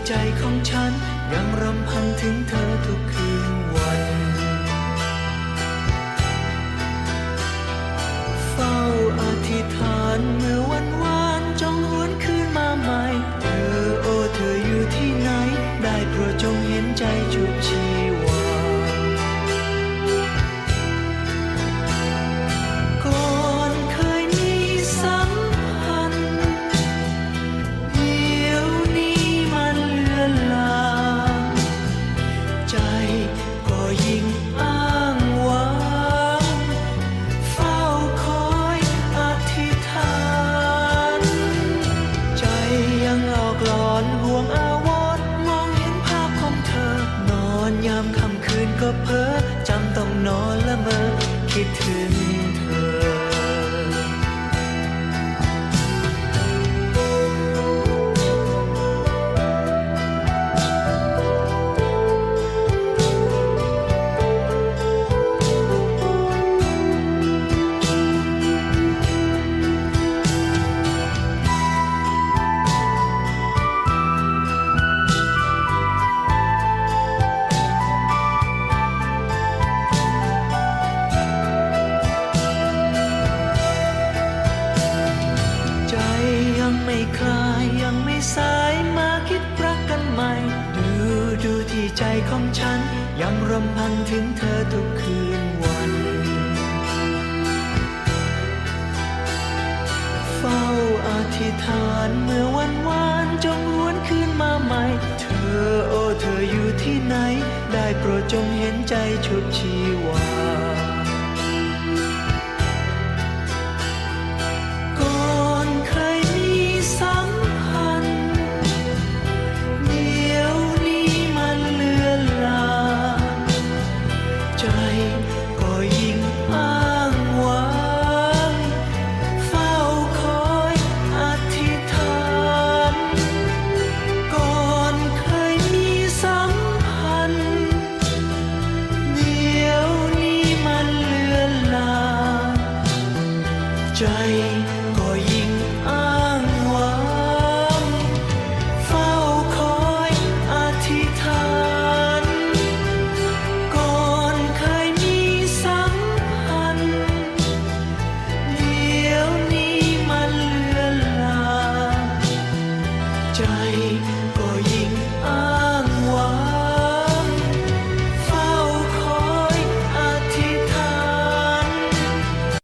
ใจของฉันยังรำพันถึงเธอทุกคืนวันเฝ้าอธิษฐานเมื่อวันวานจงหวนคืนมาใหม่เธอโอ้เธออยู่ที่ไหนได้โปรดจงเห็นใจชุบชีวาก่อนเคยมีสัมพันธ์เดี๋ยวนี้มันเลือนลางใจก็ยิ่งอ้างว้างเฝ้าคอยอธิษฐานใจยังหลอกหลอนห่วงอาวรณ์มองเห็นภาพของเธอนอนยามค่ำคืนก็เพ้อจำต้องนอนละเมอคิดถึงเธอใจยังไม่คลายยังไม่สายมาคิดรักกันใหม่ดูที่ใจของฉันยังรำพันถึงเธอทุกคืนวันเฝ้าอธิษฐานเมื่อวันวานจงหวนคืนมาใหม่เธอโอ้เธออยู่ที่ไหนได้โปรดจงเห็นใจชุบชีวา